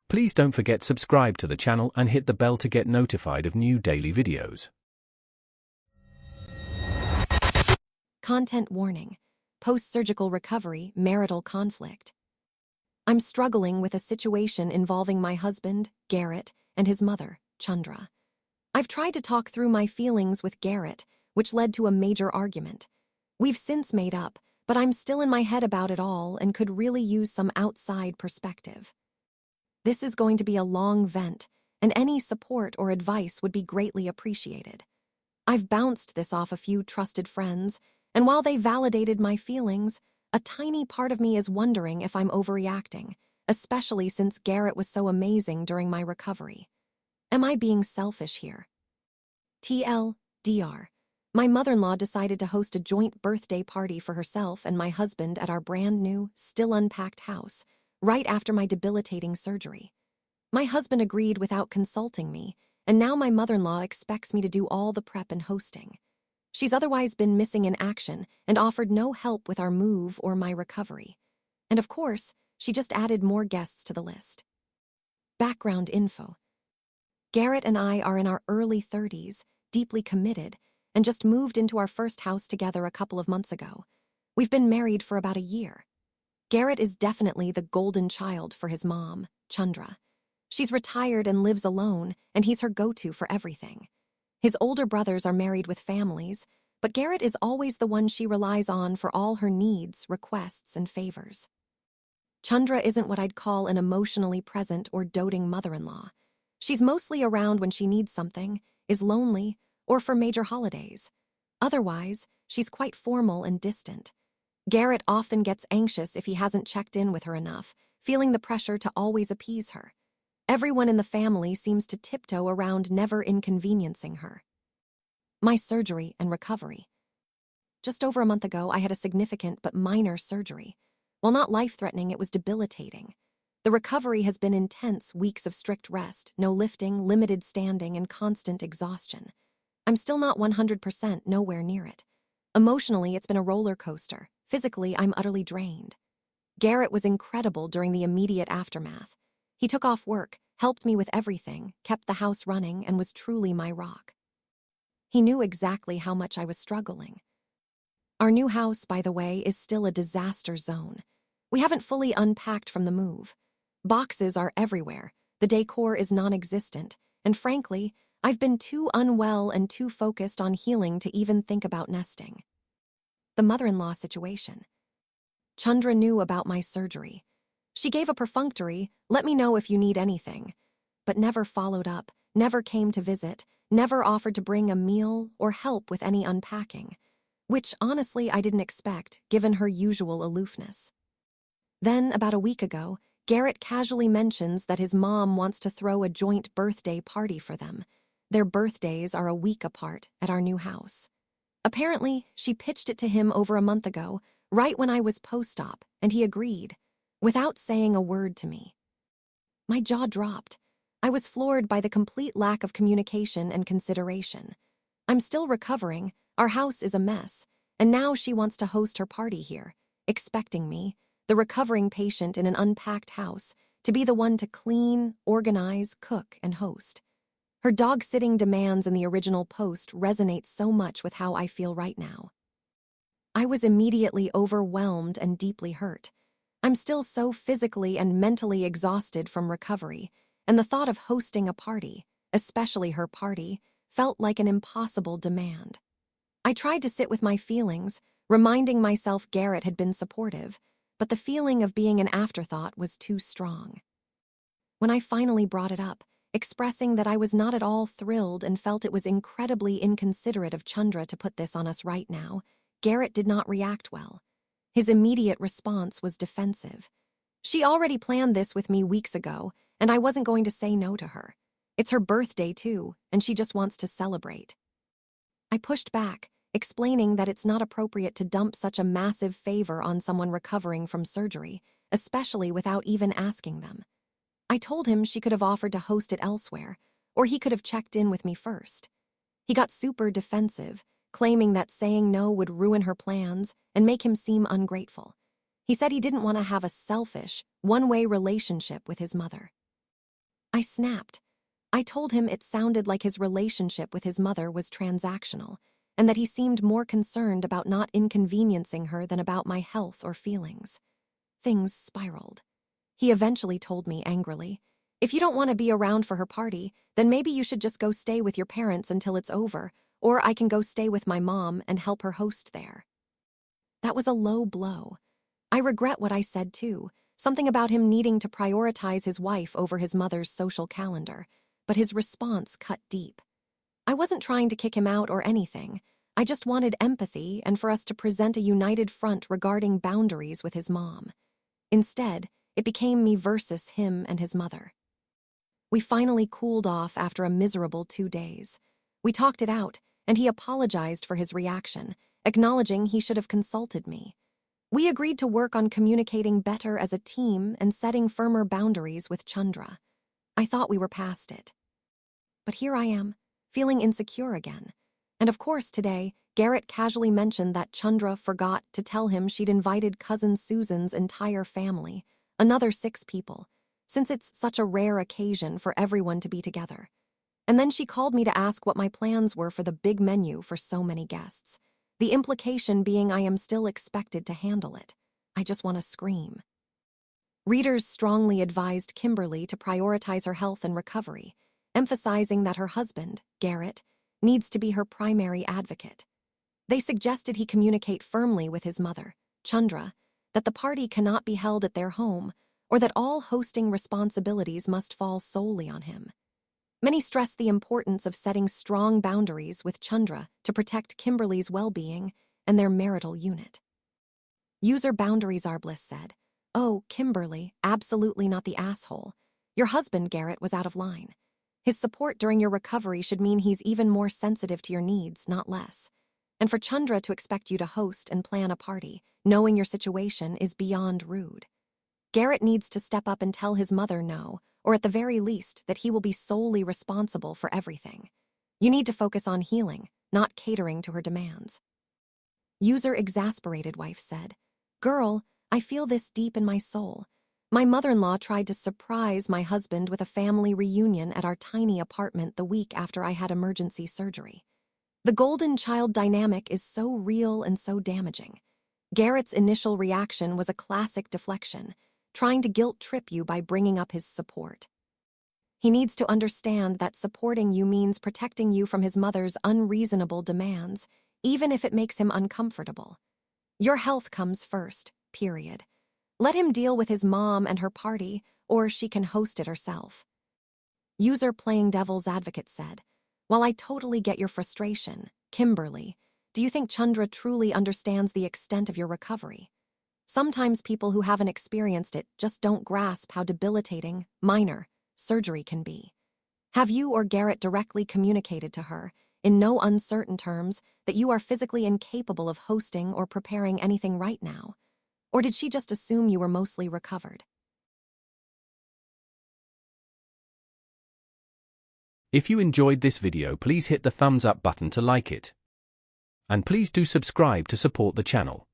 Please don't forget subscribe to the channel and hit the bell to get notified of new daily videos. Content warning. Post-surgical recovery, marital conflict. I'm struggling with a situation involving my husband, Garrett, and his mother, Chandra. I've tried to talk through my feelings with Garrett, which led to a major argument. We've since made up, but I'm still in my head about it all and could really use some outside perspective. This is going to be a long vent, and any support or advice would be greatly appreciated. I've bounced this off a few trusted friends, and while they validated my feelings, a tiny part of me is wondering if I'm overreacting, especially since Garrett was so amazing during my recovery. Am I being selfish here? TLDR. My mother-in-law decided to host a joint birthday party for herself and my husband at our brand new, still unpacked house, right after my debilitating surgery. My husband agreed without consulting me, and now my mother-in-law expects me to do all the prep and hosting. She's otherwise been missing in action and offered no help with our move or my recovery. And of course, she just added more guests to the list. Background info. Garrett and I are in our early 30s, deeply committed, and just moved into our first house together a couple of months ago. We've been married for about a year. Garrett is definitely the golden child for his mom, Chandra. She's retired and lives alone, and he's her go-to for everything. His older brothers are married with families, but Garrett is always the one she relies on for all her needs, requests, and favors. Chandra isn't what I'd call an emotionally present or doting mother-in-law. She's mostly around when she needs something, is lonely, or for major holidays. Otherwise, she's quite formal and distant. Garrett often gets anxious if he hasn't checked in with her enough, feeling the pressure to always appease her. Everyone in the family seems to tiptoe around never inconveniencing her. My surgery and recovery. Just over a month ago, I had a significant but minor surgery. While not life-threatening, it was debilitating. The recovery has been intense, weeks of strict rest, no lifting, limited standing, and constant exhaustion. I'm still not 100%, nowhere near it. Emotionally, it's been a roller coaster. Physically, I'm utterly drained. Garrett was incredible during the immediate aftermath. He took off work, helped me with everything, kept the house running, and was truly my rock. He knew exactly how much I was struggling. Our new house, by the way, is still a disaster zone. We haven't fully unpacked from the move. Boxes are everywhere, the decor is non-existent, and frankly, I've been too unwell and too focused on healing to even think about nesting. The mother-in-law situation. Chandra knew about my surgery. She gave a perfunctory, "Let me know if you need anything," but never followed up, never came to visit, never offered to bring a meal or help with any unpacking, which honestly I didn't expect, given her usual aloofness. Then, about a week ago, Garrett casually mentions that his mom wants to throw a joint birthday party for them. Their birthdays are a week apart at our new house. Apparently, she pitched it to him over a month ago, right when I was post-op, and he agreed, without saying a word to me. My jaw dropped. I was floored by the complete lack of communication and consideration. I'm still recovering, our house is a mess, and now she wants to host her party here, expecting me, the recovering patient in an unpacked house, to be the one to clean, organize, cook, and host. Her dog-sitting demands in the original post resonate so much with how I feel right now. I was immediately overwhelmed and deeply hurt. I'm still so physically and mentally exhausted from recovery, and the thought of hosting a party, especially her party, felt like an impossible demand. I tried to sit with my feelings, reminding myself Garrett had been supportive, but the feeling of being an afterthought was too strong. When I finally brought it up, expressing that I was not at all thrilled and felt it was incredibly inconsiderate of Chandra to put this on us right now, Garrett did not react well. His immediate response was defensive. She already planned this with me weeks ago, and I wasn't going to say no to her. It's her birthday too, and she just wants to celebrate. I pushed back, explaining that it's not appropriate to dump such a massive favor on someone recovering from surgery, especially without even asking them. I told him she could have offered to host it elsewhere, or he could have checked in with me first. He got super defensive, claiming that saying no would ruin her plans and make him seem ungrateful. He said he didn't want to have a selfish, one-way relationship with his mother. I snapped. I told him it sounded like his relationship with his mother was transactional, and that he seemed more concerned about not inconveniencing her than about my health or feelings. Things spiraled. He eventually told me angrily, "If you don't want to be around for her party, then maybe you should just go stay with your parents until it's over, or I can go stay with my mom and help her host there." That was a low blow. I regret what I said too, something about him needing to prioritize his wife over his mother's social calendar, but his response cut deep. I wasn't trying to kick him out or anything. I just wanted empathy and for us to present a united front regarding boundaries with his mom. Instead, it became me versus him and his mother. We finally cooled off after a miserable 2 days. We talked it out, and he apologized for his reaction, acknowledging he should have consulted me. We agreed to work on communicating better as a team and setting firmer boundaries with Chandra. I thought we were past it. But here I am, feeling insecure again. And of course today, Garrett casually mentioned that Chandra forgot to tell him she'd invited cousin Susan's entire family, another 6 people, since it's such a rare occasion for everyone to be together. And then she called me to ask what my plans were for the big menu for so many guests. The implication being I am still expected to handle it. I just want to scream. Readers strongly advised Kimberly to prioritize her health and recovery, emphasizing that her husband, Garrett, needs to be her primary advocate. They suggested he communicate firmly with his mother, Chandra, that the party cannot be held at their home, or that all hosting responsibilities must fall solely on him. Many stressed the importance of setting strong boundaries with Chandra to protect Kimberly's well-being and their marital unit. User Boundaries Arbliss said, "Oh, Kimberly, absolutely not the asshole. Your husband, Garrett, was out of line. His support during your recovery should mean he's even more sensitive to your needs, not less. And for Chandra to expect you to host and plan a party, knowing your situation, is beyond rude. Garrett needs to step up and tell his mother no, or at the very least that he will be solely responsible for everything. You need to focus on healing, not catering to her demands." User Exasperated Wife said, "Girl, I feel this deep in my soul. My mother-in-law tried to surprise my husband with a family reunion at our tiny apartment the week after I had emergency surgery. The golden child dynamic is so real and so damaging. Garrett's initial reaction was a classic deflection, trying to guilt-trip you by bringing up his support. He needs to understand that supporting you means protecting you from his mother's unreasonable demands, even if it makes him uncomfortable. Your health comes first, period. Let him deal with his mom and her party, or she can host it herself." User Playing Devil's Advocate said, "While I totally get your frustration, Kimberly, do you think Chandra truly understands the extent of your recovery? Sometimes people who haven't experienced it just don't grasp how debilitating, minor, surgery can be. Have you or Garrett directly communicated to her, in no uncertain terms, that you are physically incapable of hosting or preparing anything right now? Or did she just assume you were mostly recovered?" If you enjoyed this video, please hit the thumbs up button to like it. And please do subscribe to support the channel.